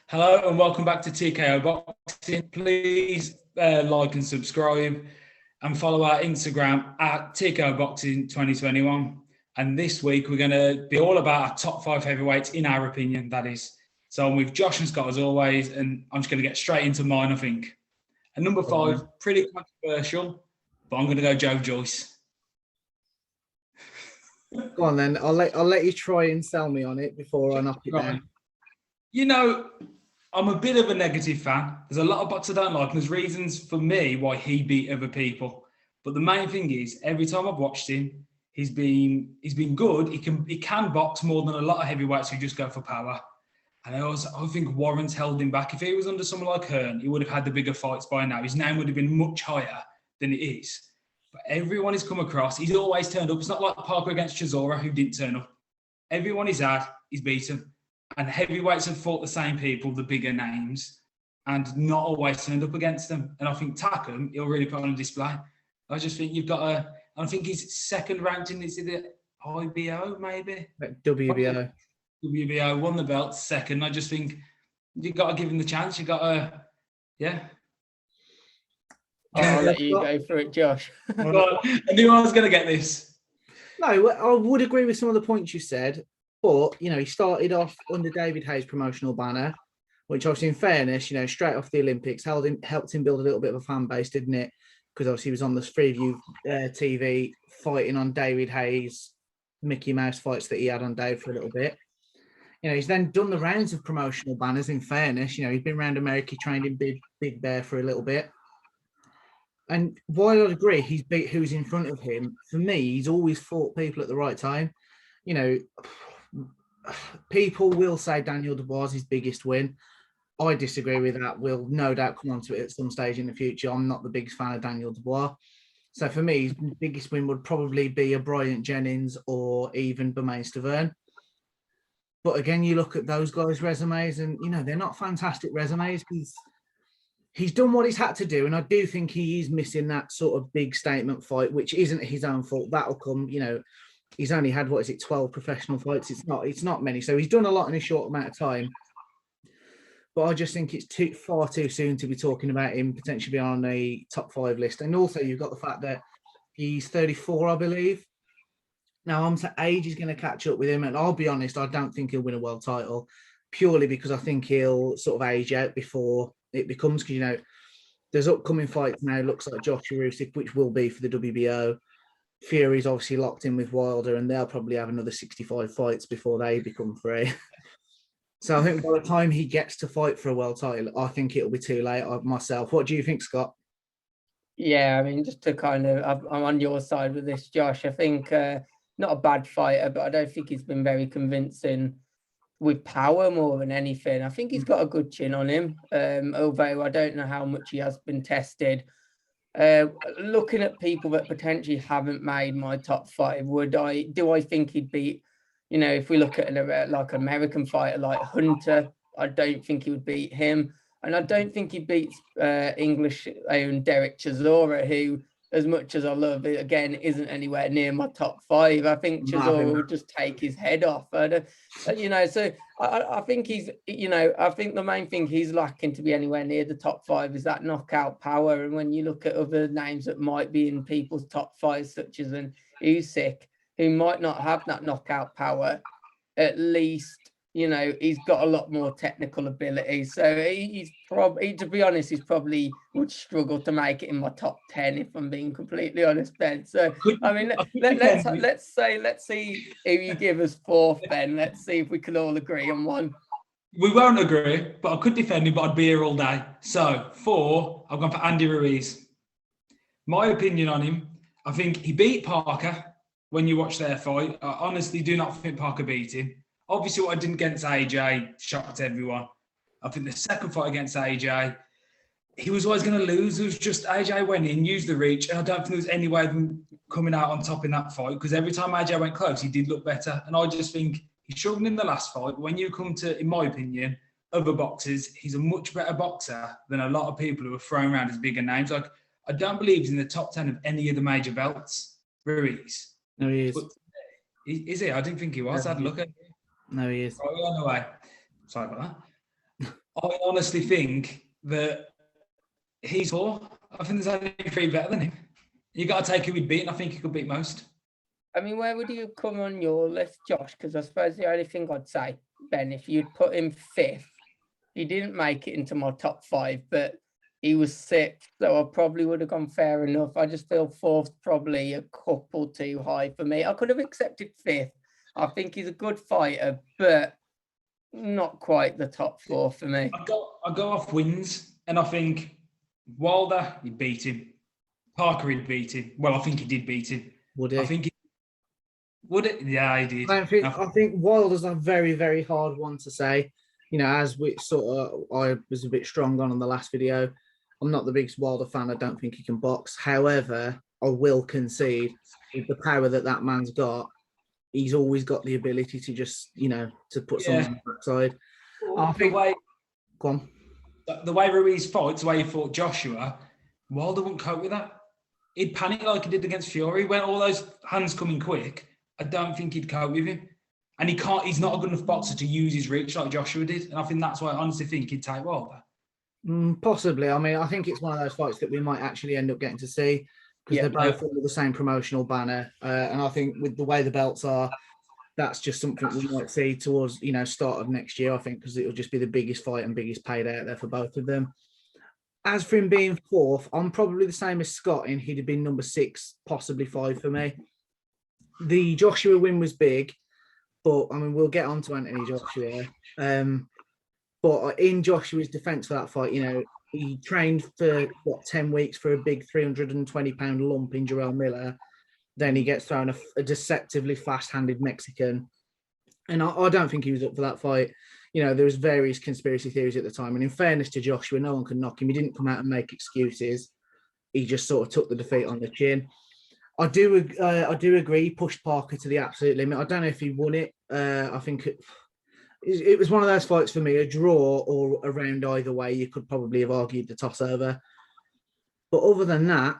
Hello and welcome back to TKO Boxing. Please like and subscribe and follow our Instagram at TKO Boxing 2021. And this week we're going to be all about our top 5 heavyweights in our opinion, that is. So I'm with Josh and Scott as always, and I'm just going to get straight into mine, I think. And number 5, pretty controversial, but I'm going to go Joe Joyce. Go on then. I'll let you try and sell me on it before I knock it down. You know, I'm a bit of a negative fan. There's a lot of boxers I don't like, and there's reasons for me why he beat other people. But the main thing is, every time I've watched him, he's been good. He can box more than a lot of heavyweights who just go for power. And I think Warren's held him back. If he was under someone like Hearn, he would have had the bigger fights by now. His name would have been much higher than it is. But everyone he's come across, he's always turned up. It's not like Parker against Chisora, who didn't turn up. Everyone he's had, he's beaten. And heavyweights have fought the same people, the bigger names, and not always turned up against them. And I think Takum, he'll really put on a display. I just think you've got I think he's second ranked in this, is it IBO maybe? WBO. WBO, won the belt second. I just think you've got to give him the chance. You've got to, yeah. I'll let you go for it, Josh. I knew I was going to get this. No, I would agree with some of the points you said. But, he started off under David Hayes' promotional banner, which obviously, in fairness, straight off the Olympics, helped him build a little bit of a fan base, didn't it? Because obviously he was on the Freeview TV fighting on David Hayes' Mickey Mouse fights that he had on Dave for a little bit. He's then done the rounds of promotional banners, in fairness. He's been around America, trained in Big Bear for a little bit. And while I'd agree he's beat who's in front of him, for me, he's always fought people at the right time. People will say Daniel Dubois is his biggest win. I disagree with that. We'll no doubt come on to it at some stage in the future. I'm not the biggest fan of Daniel Dubois. So for me, his biggest win would probably be a Bryant Jennings or even Bermain Stavern. But again, you look at those guys' resumes and, they're not fantastic resumes. He's done what he's had to do. And I do think he is missing that sort of big statement fight, which isn't his own fault. That'll come, He's only had 12 professional fights. It's not many. So he's done a lot in a short amount of time. But I just think it's far too soon to be talking about him potentially being on a top 5 list. And also you've got the fact that he's 34, I believe. Now on to age is going to catch up with him. And I'll be honest, I don't think he'll win a world title purely because I think he'll sort of age out before it becomes, because, there's upcoming fights now. Looks like Joshua Usyk, which will be for the WBO. Fury's obviously locked in with Wilder, and they'll probably have another 65 fights before they become free. So I think by the time he gets to fight for a world title, I think it'll be too late myself. What do you think, Scott? Yeah, I mean, just to I'm on your side with this, Josh. I think not a bad fighter, but I don't think he's been very convincing with power more than anything. I think he's got a good chin on him, although I don't know how much he has been tested. Looking at people that potentially haven't made my top 5, do I think he'd beat, if we look at like American fighter like Hunter, I don't think he would beat him. And I don't think he beats English own Derek Chisora, who, as much as I love it, again, isn't anywhere near my top 5. I think Chisora would just take his head off. So I think he's, I think the main thing he's lacking to be anywhere near the top 5 is that knockout power. And when you look at other names that might be in people's top 5, such as an Usyk, who might not have that knockout power, at least, he's got a lot more technical ability. So he's probably, to be honest, he's probably would struggle to make it in my top 10 if I'm being completely honest, Ben. So I mean, let's see who you give us 4th, Ben. Let's see if we can all agree on one. We won't agree, but I could defend him, but I'd be here all day. So 4, I've gone for Andy Ruiz. My opinion on him, I think he beat Parker when you watch their fight. I honestly do not think Parker beat him. Obviously, what I did against AJ shocked everyone. I think the second fight against AJ, he was always going to lose. It was just AJ went in, used the reach, and I don't think there was any way of him coming out on top in that fight, because every time AJ went close, he did look better. And I just think he struggled in the last fight. But when you come to, in my opinion, other boxers, he's a much better boxer than a lot of people who are thrown around as bigger names. Like, I don't believe he's in the top 10 of any of the major belts. Ruiz. No, he is. But, is he? I didn't think he was. I'd look at him. No, he is. Oh, on the way. Sorry about that. I honestly think that he's four. I think there's only three better than him. You got to take who he'd beat, and I think he could beat most. I mean, where would you come on your list, Josh? Because I suppose the only thing I'd say, Ben, if you'd put him fifth, he didn't make it into my top five, but he was sixth, so I probably would have gone fair enough. I just feel fourth probably a couple too high for me. I could have accepted fifth. I think he's a good fighter, but not quite the top four for me. I go off wins, and I think Wilder, he'd beat him. Parker, he'd beat him. Well, I think he did beat him. Would he? I think would it? Yeah, he did. I think Wilder's a very, very hard one to say. You know, as we I was a bit strong on the last video. I'm not the biggest Wilder fan. I don't think he can box. However, I will concede with the power that man's got. He's always got the ability to just, to put someone on the backside. I think. Go on. The way Ruiz fights, the way he fought Joshua, Wilder wouldn't cope with that. He'd panic like he did against Fury. When all those hands coming quick, I don't think he'd cope with him. And he's not a good enough boxer to use his reach like Joshua did. And I think that's why I honestly think he'd take Wilder. Possibly. I mean, I think it's one of those fights that we might actually end up getting to see because they're both under the same promotional banner. And I think with the way the belts are, that's just something we might see towards, start of next year, I think, because it'll just be the biggest fight and biggest payday out there for both of them. As for him being fourth, I'm probably the same as Scott in he'd have been number 6, possibly 5 for me. The Joshua win was big, but I mean, we'll get on to Anthony Joshua. But in Joshua's defense for that fight, he trained for 10 weeks for a big 320-pound lump in Jarrell Miller. Then he gets thrown a deceptively fast-handed Mexican. And I don't think he was up for that fight. There was various conspiracy theories at the time. And in fairness to Joshua, no one can knock him. He didn't come out and make excuses. He just sort of took the defeat on the chin. I do agree. He pushed Parker to the absolute limit. I don't know if he won it. I think it was one of those fights for me, a draw or a round either way. You could probably have argued the toss over. But other than that,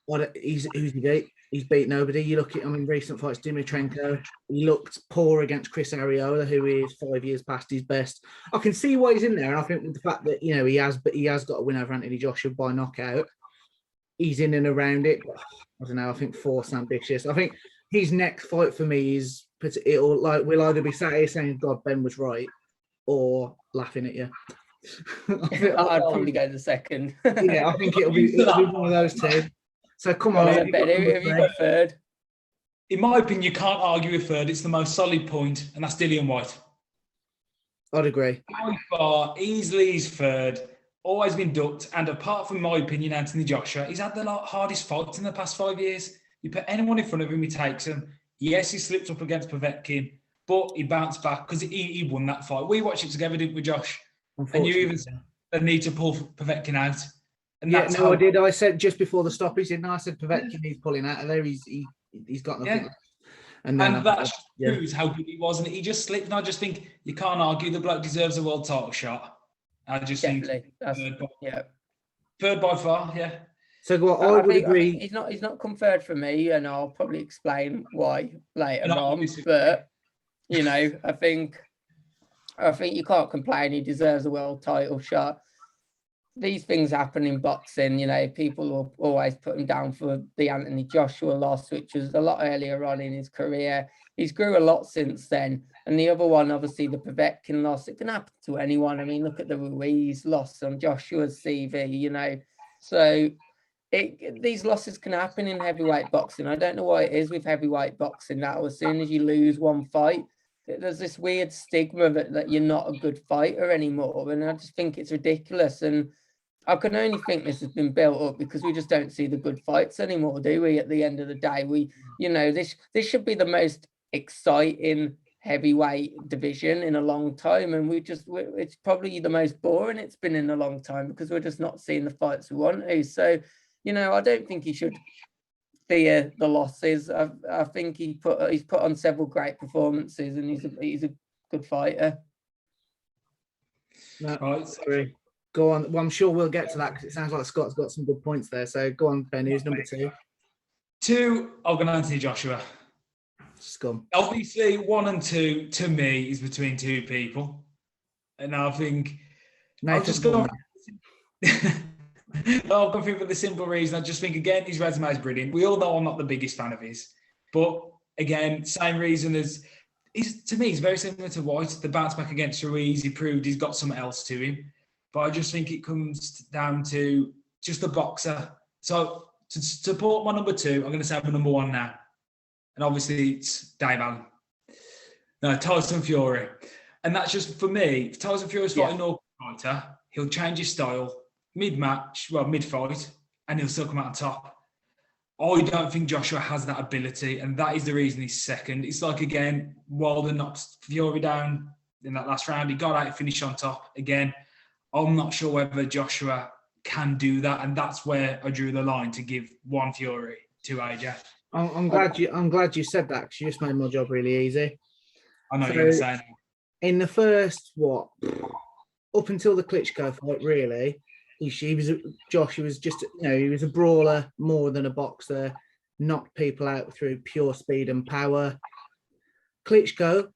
who's he beat? He's beat nobody. You look at, recent fights, Dimitrenko, he looked poor against Chris Arreola, who is 5 years past his best. I can see why he's in there. And I think with the fact that, he has got a win over Anthony Joshua by knockout, he's in and around it. But, I don't know. I think fourth's ambitious. I think his next fight for me is we'll either be sat here saying, God, Ben was right, or laughing at you. I'd probably go the second. Yeah, I think it'll be one of those two. So come on. Have you got third? In my opinion, you can't argue with third. It's the most solid point, and that's Dillian White. I'd agree. By far, easily he's third. Always been ducked. And apart from my opinion, Anthony Joshua, he's had the hardest fights in the past 5 years. You put anyone in front of him, he takes them. Yes, he slipped up against Povetkin, but he bounced back because he won that fight. We watched it together, didn't we, Josh? And you even said the need to pull Povetkin out. And that's I did. I said just before the stoppage, didn't I? I said Povetkin, he's pulling out of there. He's got nothing. Yeah. And that proves how good he was. And he just slipped. And I just think you can't argue the bloke deserves a world title shot. I just think third by far, yeah. So I would agree. He's not come third for me, and I'll probably explain why later on. But I think you can't complain. He deserves a world title shot. These things happen in boxing. People will always put him down for the Anthony Joshua loss, which was a lot earlier on in his career. He's grew a lot since then. And the other one, obviously, the Povetkin loss. It can happen to anyone. I mean, look at the Ruiz loss on Joshua's CV. So these losses can happen in heavyweight boxing. I don't know why it is with heavyweight boxing now. As soon as you lose one fight, there's this weird stigma that you're not a good fighter anymore. And I just think it's ridiculous. And I can only think this has been built up because we just don't see the good fights anymore, do we? At the end of the day, this should be the most exciting heavyweight division in a long time, and it's probably the most boring it's been in a long time because we're just not seeing the fights we want to. So, I don't think he should fear the losses. I think he's put on several great performances, and he's a good fighter. No, right. Go on. Well, I'm sure we'll get to that because it sounds like Scott's got some good points there. So go on, Ben. Who's number 2? 2, I'll go Anthony Joshua. Scum. Obviously, 1 and 2 to me is between two people, and I think I'll Nathan just go. Warner. I'll go through for the simple reason. I just think, again, his resume is brilliant. We all know I'm not the biggest fan of his. But, again, same reason as... to me, he's very similar to White. The bounce back against Ruiz, he proved he's got something else to him. But I just think it comes down to just a boxer. So, to support my number 2, I'm going to say my number 1 now. And obviously, it's Dave Allen. No, Tyson Fury. And that's just, for me, if Tyson Fury's fighting a fighter, he'll change his style mid-match, well, mid-fight, and he'll still come out on top. I don't think Joshua has that ability, and that is the reason he's second. It's like, again, Wilder knocked Fury down in that last round. He got out, finished on top. Again, I'm not sure whether Joshua can do that, and that's where I drew the line to give one Fury to AJ. I'm glad you said that, because you just made my job really easy. I know you're going to say that. In the first, up until the Klitschko fight, really, Josh was just, he was a brawler more than a boxer, knocked people out through pure speed and power. Klitschko,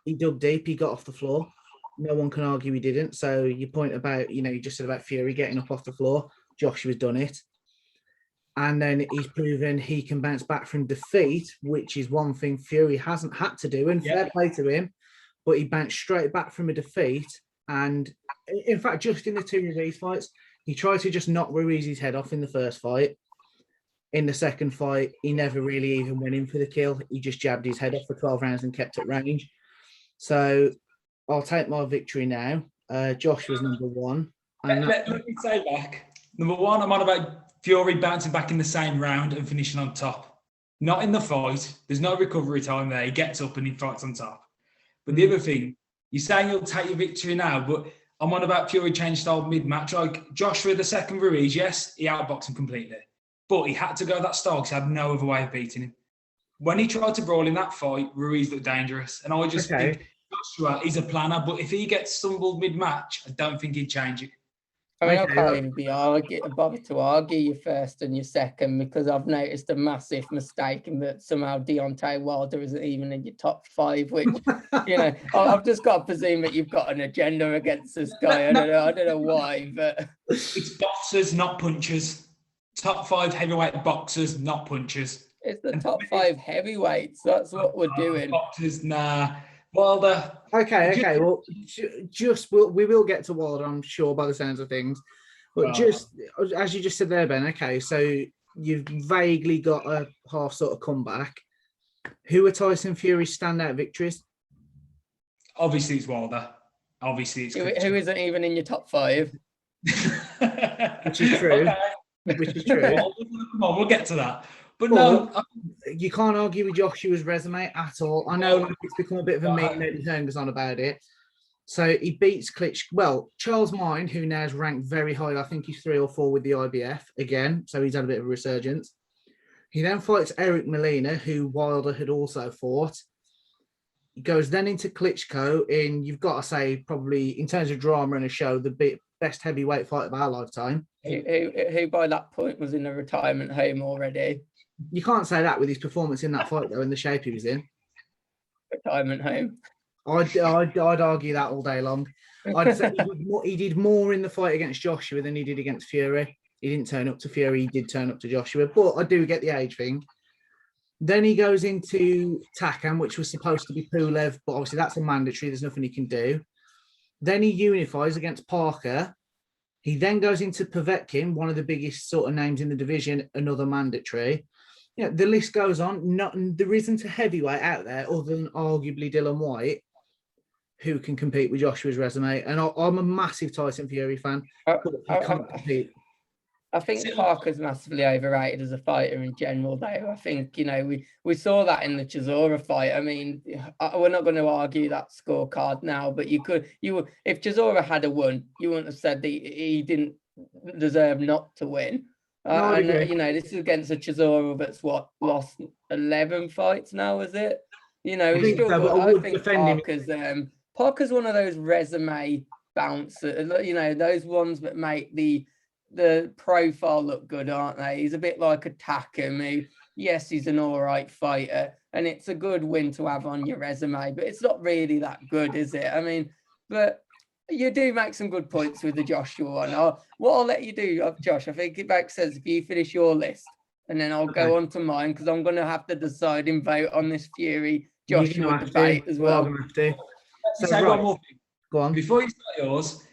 he dug deep, he got off the floor. No one can argue he didn't. So your point about, you just said about Fury getting up off the floor, Joshua's done it. And then he's proven he can bounce back from defeat, which is one thing Fury hasn't had to do, and fair play to him, but he bounced straight back from a defeat. And in fact, just in the 2 Ruiz fights, he tried to just knock Ruiz's head off in the first fight. In the second fight, he never really even went in for the kill. He just jabbed his head off for 12 rounds and kept at range. So I'll take my victory now. Joshua's number 1. And let me say back. Number 1, I'm on about Fury bouncing back in the same round and finishing on top. Not in the fight. There's no recovery time there. He gets up and he fights on top. But the other thing, you're saying you'll take your victory now, but I'm on about Fury change style mid-match. Like Joshua, the second Ruiz, yes, he outboxed him completely. But he had to go that style because he had no other way of beating him. When he tried to brawl in that fight, Ruiz looked dangerous. And I just think Joshua is a planner, but if he gets stumbled mid-match, I don't think he'd change it. I mean, I can't even be bothered to argue your first and your second, because I've noticed a massive mistake in that somehow Deontay Wilder isn't even in your top 5, which, I've just got to presume that you've got an agenda against this guy. I don't know why, but... It's boxers, not punchers. Top 5 heavyweight boxers, not punchers. It's the top 5 heavyweights. That's what we're doing. Boxers, nah. Wilder. Okay. Well, we will get to Wilder, I'm sure, by the sounds of things. But just as you just said there, Ben. Okay, so you've vaguely got a half sort of comeback. Who are Tyson Fury's standout victories? Obviously, it's Wilder. Obviously, it's who isn't even in your top 5. Which is true. Okay. Which is true. Come on, we'll get to that. But you can't argue with Joshua's resume at all. I know it's become a bit of a meme that he hangs on about it. So he beats Klitschko. Well, Charles Mind, who now is ranked very high, I think he's 3 or 4 with the IBF again. So he's had a bit of a resurgence. He then fights Eric Molina, who Wilder had also fought. He goes then into Klitschko in, you've got to say, probably in terms of drama and a show, the best heavyweight fight of our lifetime. Who by that point was in a retirement home already. You can't say that with his performance in that fight, though, and the shape he was in. Retirement home. I'd argue that all day long. I'd say he did more in the fight against Joshua than he did against Fury. He didn't turn up to Fury, he did turn up to Joshua, but I do get the age thing. Then he goes into Takam, which was supposed to be Pulev, but obviously that's a mandatory, there's nothing he can do. Then he unifies against Parker. He then goes into Povetkin, one of the biggest sort of names in the division, another mandatory. The list goes on. There isn't a heavyweight out there other than arguably Dylan White who can compete with Joshua's resume. And I'm a massive Tyson Fury fan. I think Parker's massively overrated as a fighter in general, though. I think, we saw that in the Chisora fight. I mean, we're not going to argue that scorecard now, but if Chisora had won, you wouldn't have said that he didn't deserve not to win. This is against a Chisora that's lost 11 fights now, is it? I think Parker's one of those resume bouncers, those ones that make the profile look good, aren't they? He's a bit like a Takam. Yes, he's an all right fighter, and it's a good win to have on your resume, but it's not really that good, is it? I mean, but You do make some good points with the Joshua one. What I'll let you do, Josh, I think it makes sense if you finish your list, and then I'll go on to mine, because I'm going to have to decide and vote on this Fury Joshua debate as well. Say one more thing. Go on. Before you start yours,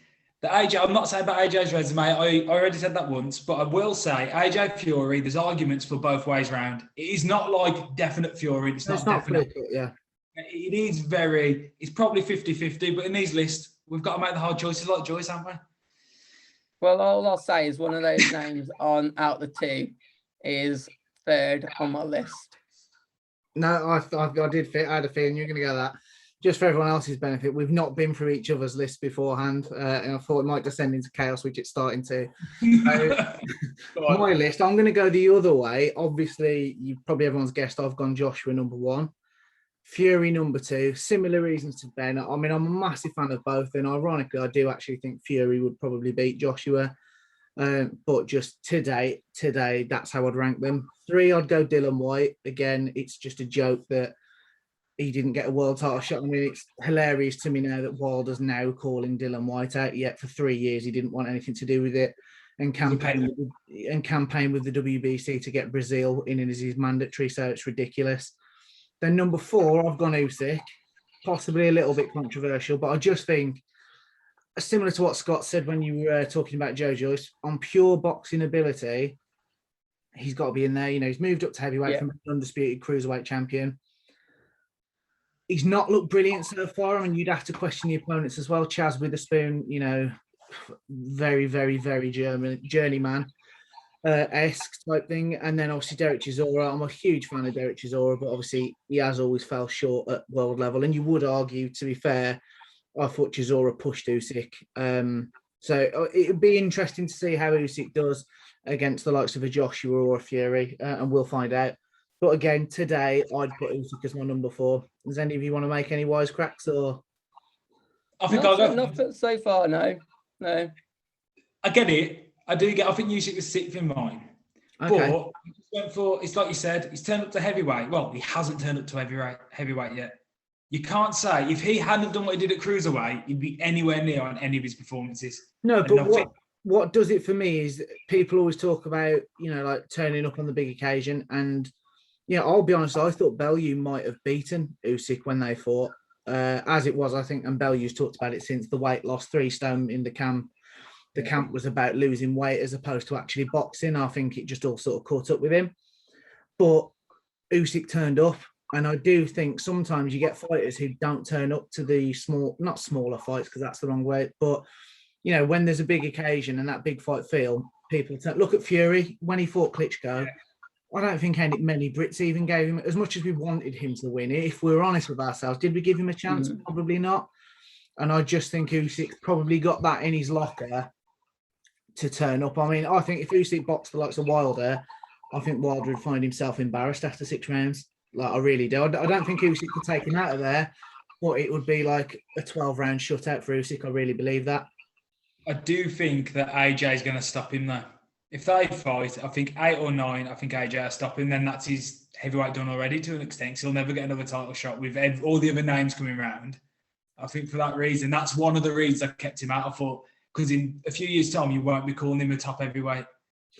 the AJ, I'm not saying about AJ's resume. I already said that once, but I will say AJ Fury, there's arguments for both ways round. It is not like definite Fury. It's not definite. Yeah. It is it's probably 50-50, but in these lists, we've got to make the hard choices like Joyce, haven't we? Well, all I'll say is one of those names out the two is third on my list. No, I did fit. I had a feeling you're going to go that. Just for everyone else's benefit, we've not been through each other's lists beforehand, and I thought it might descend into chaos, which it's starting to. So, my list, I'm going to go the other way. Obviously, everyone's guessed I've gone Joshua number 1, Fury number 2. Similar reasons to Ben. I mean, I'm a massive fan of both, and ironically, I do actually think Fury would probably beat Joshua. But just today, that's how I'd rank them. 3, I'd go Dylan White. Again, it's just a joke that he didn't get a world title shot. I mean, it's hilarious to me now that Wilder's now calling Dylan White out. Yet for 3 years, he didn't want anything to do with it, and campaign with the WBC to get Brazil in as his mandatory. So it's ridiculous. Then number 4, I've gone Usyk. Possibly a little bit controversial, but I just think, similar to what Scott said when you were talking about Joe Joyce, on pure boxing ability, he's got to be in there. You know, he's moved up to heavyweight from an undisputed cruiserweight champion. He's not looked brilliant so far. I mean, you'd have to question the opponents as well. Chaz Witherspoon, you know, very, very, very journeyman esque type thing. And then obviously Derek Chisora. I'm a huge fan of Derek Chisora, but obviously he has always fell short at world level. And you would argue, to be fair, I thought Chisora pushed Usyk. So it would be interesting to see how Usyk does against the likes of a Joshua or a Fury, and we'll find out. But again, today, I'd put Usyk as my number 4. Does any of you want to make any wisecracks? Or I think I'll go. Not so far, no. I get it. I think Usyk was 6th in mine. Okay. But he just went for, it's like you said, he's turned up to heavyweight. Well, he hasn't turned up to heavyweight yet. You can't say, if he hadn't done what he did at cruiserweight, he'd be anywhere near on any of his performances. No, but what does it for me is people always talk about, you know, like turning up on the big occasion. And, you know, I'll be honest, I thought Bellew might have beaten Usyk when they fought. As it was, I think, and Bellew's talked about it since, the weight loss, 3 stone in the camp. The camp was about losing weight as opposed to actually boxing. I think it just all sort of caught up with him. But Usyk turned up. And I do think sometimes you get fighters who don't turn up to the not smaller fights, because that's the wrong way. But, you know, when there's a big occasion and that big fight feel, people look at Fury when he fought Klitschko. I don't think many Brits even gave him, as much as we wanted him to win it. If we're honest with ourselves, did we give him a chance? Probably not. And I just think Usyk probably got that in his locker to turn up. I mean, I think if Usyk boxed the likes of Wilder, I think Wilder would find himself embarrassed after 6 rounds. Like, I really do. I don't think Usyk could take him out of there, but it would be like a 12-round shutout for Usyk. I really believe that. I do think that AJ is going to stop him though. If they fight, I think 8 or 9, I think AJ will stop him. Then that's his heavyweight done already to an extent. So he'll never get another title shot with all the other names coming around. I think for that reason, that's one of the reasons I kept him out. I thought, because in a few years' time, you won't be calling him a top heavyweight.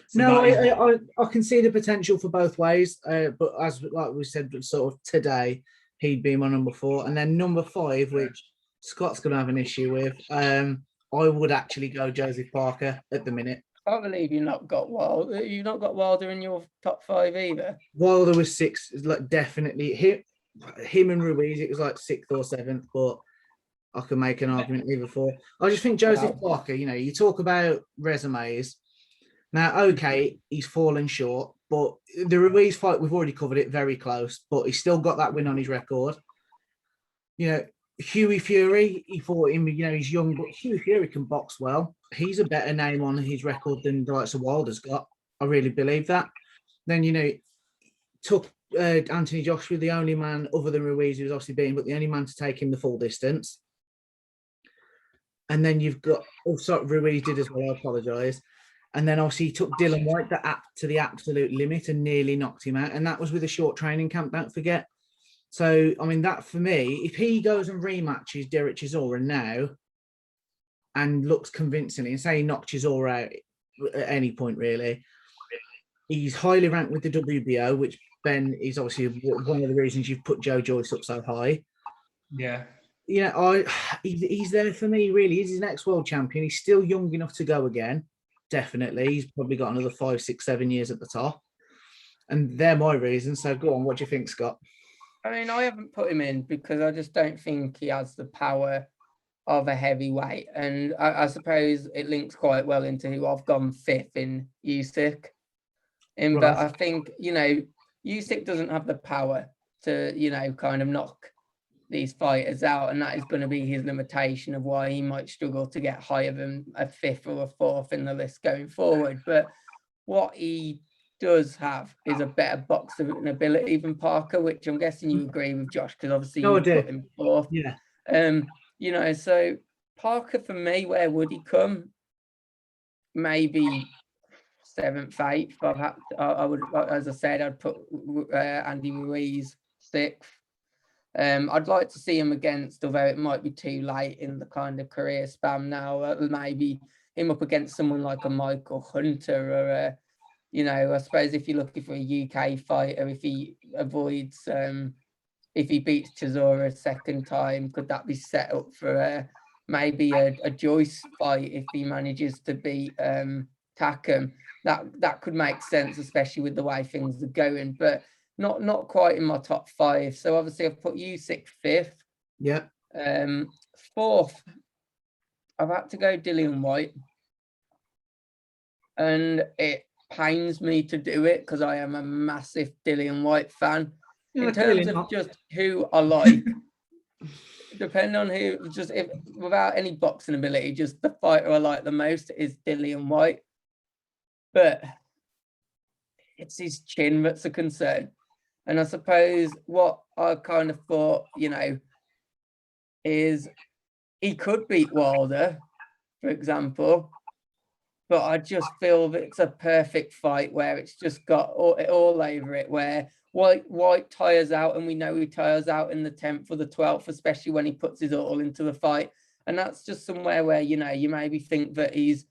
So no, I can see the potential for both ways. But as like we said, sort of today, he'd be my number 4. And then number 5, which Scott's going to have an issue with, I would actually go Joseph Parker at the minute. I can't believe you've not got Wilder. You've not got Wilder in your top 5 either. Wilder was 6, like definitely him and Ruiz. It was like 6th or 7th, but I can make an argument either for. I just think Joseph Parker. You know, you talk about resumes. Now, okay, he's fallen short, but the Ruiz fight, we've already covered it, very close, but he's still got that win on his record. You know, Hughie Fury, he fought him, you know, he's young, but Hughie Fury can box well. He's a better name on his record than the likes of Wilder's got. I really believe that. Then, you know, took Anthony Joshua, the only man other than Ruiz, who was obviously beaten, but the only man to take him the full distance. And then you've got, Ruiz did as well, I apologise. And then obviously he took Dylan White to the absolute limit and nearly knocked him out. And that was with a short training camp, don't forget. So, I mean, that for me, if he goes and rematches Derek Chisora now, and looks convincing, and say he knocks Chisora out at any point, really. He's highly ranked with the WBO, which, Ben, is obviously one of the reasons you've put Joe Joyce up so high. Yeah. He's there for me, really. He's his next world champion. He's still young enough to go again. Definitely. He's probably got another 5, 6, 7 years at the top. And they're my reasons. So go on. What do you think, Scott? I mean, I haven't put him in because I just don't think he has the power of a heavyweight. And I suppose it links quite well into who I've gone 5th in Usyk. But I think, Usyk doesn't have the power to, kind of knock these fighters out. And that is going to be his limitation of why he might struggle to get higher than a 5th or a 4th in the list going forward. But what he does have is a better boxing ability than Parker, which I'm guessing you agree with, Josh, because obviously you put him 4th. Yeah. So Parker, for me, where would he come? Maybe 7th, 8th. I would, as I said, I'd put Andy Ruiz 6th. I'd like to see him against, although it might be too late in the kind of career span now, maybe him up against someone like a Michael Hunter or I suppose if you're looking for a UK fighter, if he avoids, if he beats Chisora a second time, could that be set up for maybe a Joyce fight if he manages to beat Takam? That could make sense, especially with the way things are going, but not quite in my top 5. So obviously I've put Usyk 5th. Yeah. 4th, I've had to go Dillian White, and it pains me to do it because I am a massive Dillian White fan. In terms of just who I like, depending on who, without any boxing ability, just the fighter I like the most is Dillian White. But it's his chin that's a concern. And I suppose what I kind of thought, is he could beat Wilder, for example. But I just feel that it's a perfect fight where it's just got all over it, where White tires out, and we know he tires out in the 10th or the 12th, especially when he puts his all into the fight. And that's just somewhere where, you maybe think that he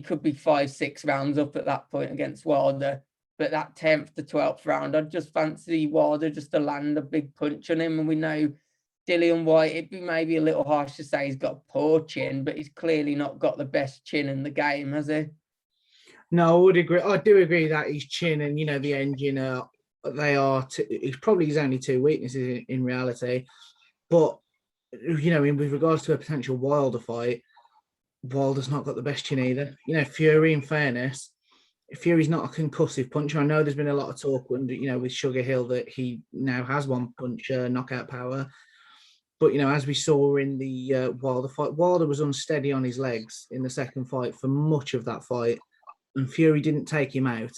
could be 5, 6 rounds up at that point against Wilder. But that 10th to 12th round, I'd just fancy Wilder just to land a big punch on him. And we know Dillian White, it'd be maybe a little harsh to say he's got a poor chin, but he's clearly not got the best chin in the game, has he? No, I would agree. I do agree that his chin and, the engine, it's probably his only 2 weaknesses in reality. But, with regards to a potential Wilder fight, Wilder's not got the best chin either. Fury, in fairness, Fury's not a concussive puncher. I know there's been a lot of talk, with Sugar Hill that he now has one punch knockout power. But, as we saw in the Wilder fight, Wilder was unsteady on his legs in the second fight for much of that fight, and Fury didn't take him out.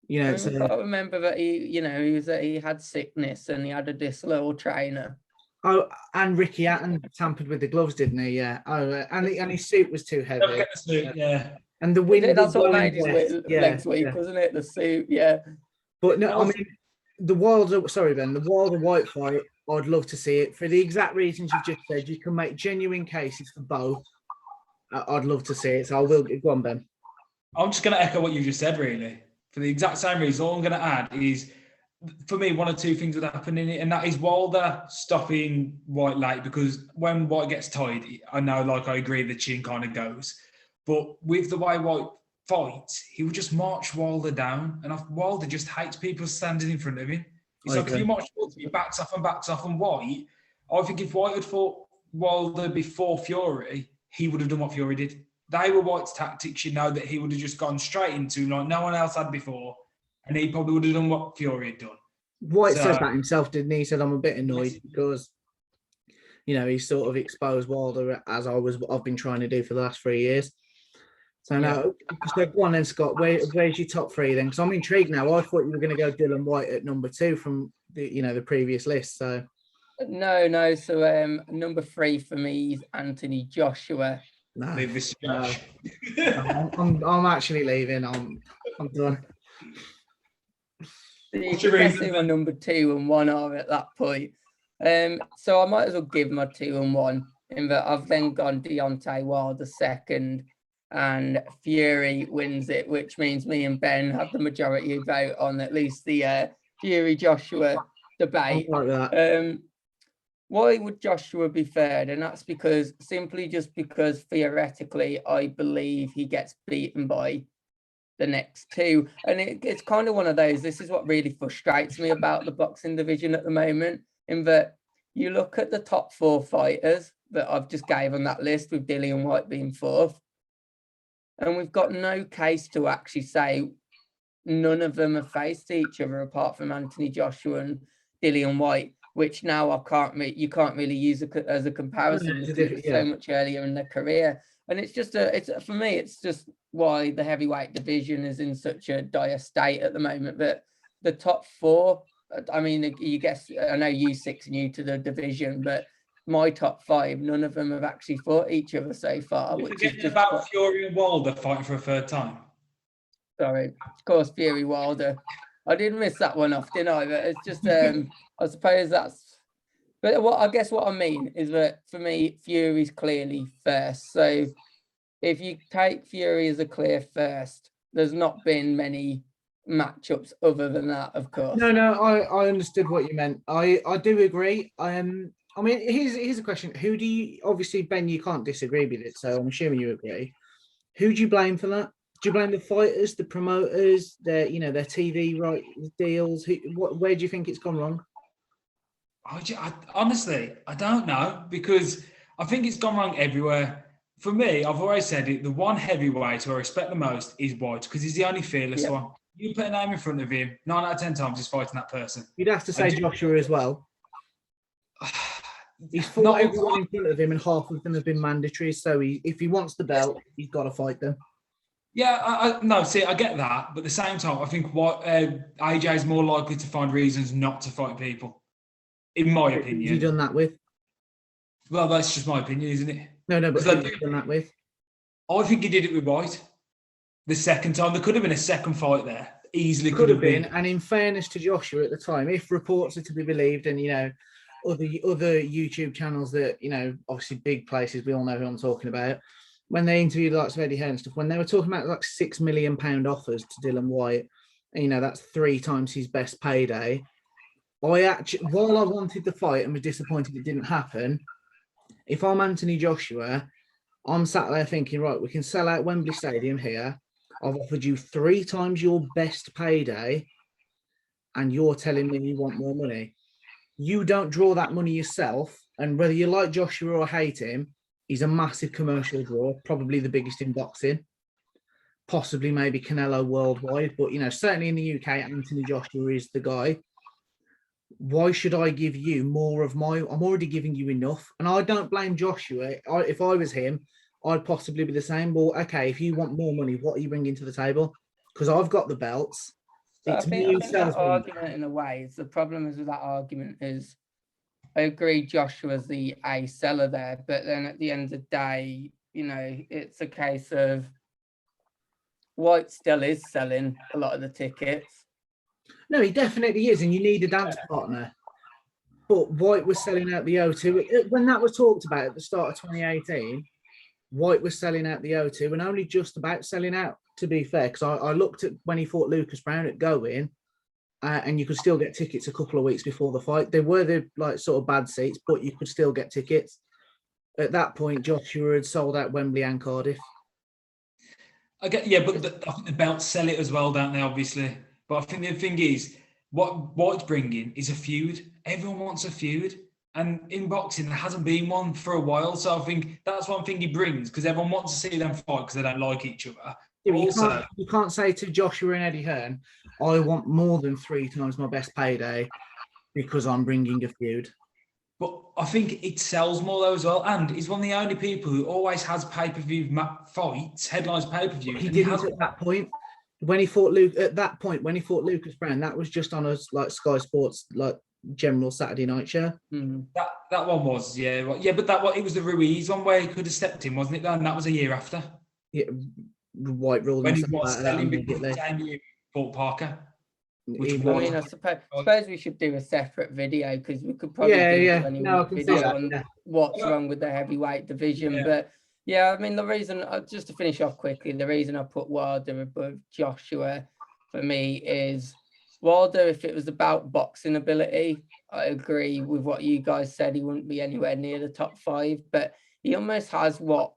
I remember that he had sickness and he had a disloyal trainer. Oh, and Ricky Hatton tampered with the gloves, didn't he? Yeah. Oh, and his suit was too heavy. Yeah. And the wind. That's what made his legs weak, wasn't it? The suit, yeah. But no, I mean, the Wilder White fight, I'd love to see it for the exact reasons you've just said. You can make genuine cases for both. I'd love to see it. So I will. Go on, Ben. I'm just going to echo what you just said, really. For the exact same reason, all I'm going to add is, for me, 1 or 2 things would happen in it, and that is Wilder stopping White late, because when White gets tired, I know, I agree, the chin kind of goes. But with the way White fights, he would just march Wilder down, and Wilder just hates people standing in front of him. It's like, if you march Wilder, he backs off, and White, I think if White had fought Wilder before Fury, he would have done what Fury did. They were White's tactics, that he would have just gone straight into him like no one else had before, and he probably would have done what Fury had done. White said that himself, didn't he? He said, I'm a bit annoyed because, he sort of exposed Wilder as I've been trying to do for the last 3 years. So now, so go on then, Scott. Where's your top 3 then? Because I'm intrigued now. I thought you were going to go Dillian White at number 2 from the previous list. So no. So number 3 for me is Anthony Joshua. No, leave this Josh. No. I'm actually leaving. I'm done. You can guess who my number 2 and 1 are at that point. So I might as well give my 2 and 1. in that I've then gone Deontay Wilder second, and Fury wins it, which means me and Ben have the majority vote on at least the Fury Joshua debate. I'm right with that. Why would Joshua be third? And that's simply because theoretically, I believe he gets beaten by the next two. And it's kind of one of those, this is what really frustrates me about the boxing division at the moment, in that you look at the top 4 fighters that I've just gave on that list, with Dillian White being 4th, and we've got no case to actually say none of them have faced each other apart from Anthony Joshua and Dillian White, which now you can't really use as a comparison because it's so much earlier in their career. And it's just for me, it's just why the heavyweight division is in such a dire state at the moment. But the top 4, I mean, you guess, I know you 6 new to the division, but my top 5, none of them have actually fought each other so far. You're forgetting about Fury and Wilder fighting for a third time. Sorry, of course, Fury Wilder. I did miss that one off, didn't I? But it's just, I suppose that's. But I guess what I mean is that for me, Fury's clearly first. So if you take Fury as a clear first, there's not been many matchups other than that, of course. No, I understood what you meant. I do agree. I mean, here's a question. Who do you, obviously, Ben, you can't disagree with it, so I'm assuming you agree. Who do you blame for that? Do you blame the fighters, the promoters, their TV right deals? Where do you think it's gone wrong? Honestly, I don't know, because I think it's gone wrong everywhere. For me, I've always said it, the one heavyweight who I respect the most is White, because he's the only fearless one. You put a name in front of him, 9 out of 10 times he's fighting that person. You'd have to say Joshua as well. He's fought everyone in front of him, and half of them have been mandatory. So if he wants the belt, he's got to fight them. Yeah, I get that, but at the same time, I think AJ is more likely to find reasons not to fight people, in my opinion. Who's he done that with? Well, that's just my opinion, isn't it? No, but who have you done that with? I think he did it with White. The second time, there could have been a second fight there. Easily could have been. And in fairness to Joshua at the time, if reports are to be believed, and other YouTube channels that obviously big places, we all know who I'm talking about, when they interviewed the likes of Eddie Hearn and stuff, when they were talking about like £6 million offers to Dillian White, and that's 3 times his best payday. While I wanted the fight and was disappointed it didn't happen, if I'm Anthony Joshua, I'm sat there thinking, right, we can sell out Wembley Stadium here. I've offered you 3 times your best payday, and you're telling me you want more money. You don't draw that money yourself, and whether you like Joshua or hate him, he's a massive commercial draw, probably the biggest in boxing, possibly maybe Canelo worldwide, but certainly in the UK, Anthony Joshua is the guy. Why should I give you more of I'm already giving you enough. And I don't blame Joshua. If I was him, I'd possibly be the same. Well, okay, if you want more money, what are you bringing to the table? Because I've got the belts. I think that argument, in a way, the problem is with that argument is, I agree Joshua's the A seller there, but then at the end of the day, it's a case of White still is selling a lot of the tickets. No, he definitely is, and you need a dance partner. But White was selling out the O2. When that was talked about at the start of 2018, White was selling out the O2 and only just about selling out, to be fair, because I looked at when he fought Lucas Brown at Go-In, and you could still get tickets a couple of weeks before the fight. They were the sort of bad seats, but you could still get tickets. At that point, Joshua had sold out Wembley and Cardiff. But I think the belts sell it as well, don't they, obviously? But I think the thing is, what White's bringing is a feud. Everyone wants a feud. And in boxing, there hasn't been one for a while. So I think that's one thing he brings, because everyone wants to see them fight because they don't like each other. Yeah, you can't say to Joshua and Eddie Hearn, I want more than 3 times my best payday because I'm bringing a feud. But I think it sells more though as well. And he's one of the only people who always has pay-per-view fights, headlines pay-per-view. He didn't at that point. When he fought Lucas Brown, that was just on a Sky Sports general Saturday night show. Mm-hmm. That one was, yeah, but it was the Ruiz one where he could have stepped in, wasn't it? And that was a year after. Yeah, White ruled when he was selling before Parker. Which Even- I one? mean, I suppose we should do a separate video because we could probably Yeah, do yeah. a 20 No, I minute can see video that, on yeah. what's wrong with the heavyweight division. Yeah. But yeah, I mean, the reason, just to finish off quickly, the reason I put Wilder above Joshua for me is Wilder, if it was about boxing ability, I agree with what you guys said. He wouldn't be anywhere near the top 5, but he almost has what,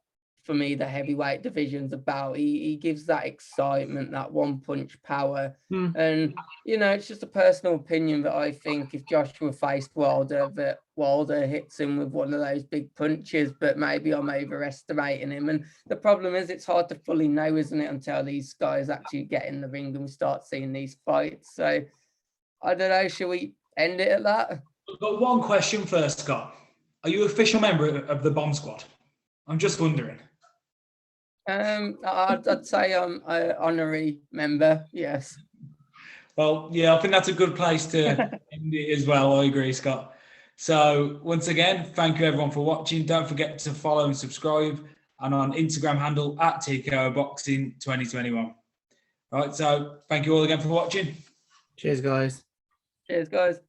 for me, the heavyweight division's about. He gives that excitement, that one punch power. Hmm. And, you know, it's just a personal opinion that I think if Joshua faced Wilder, that Wilder hits him with one of those big punches, but maybe I'm overestimating him. And the problem is it's hard to fully know, isn't it, until these guys actually get in the ring and we start seeing these fights. So I don't know, shall we end it at that? I've got one question first, Scott. Are you an official member of the Bomb Squad? I'm just wondering. I'd say I'm an honorary member, yes. Well, yeah, I think that's a good place to end it as well. I agree, Scott. So once again, thank you everyone for watching. Don't forget to follow and subscribe, and on Instagram handle at TKO Boxing 2021. Right, so thank you all again for watching. Cheers, guys. Cheers, guys.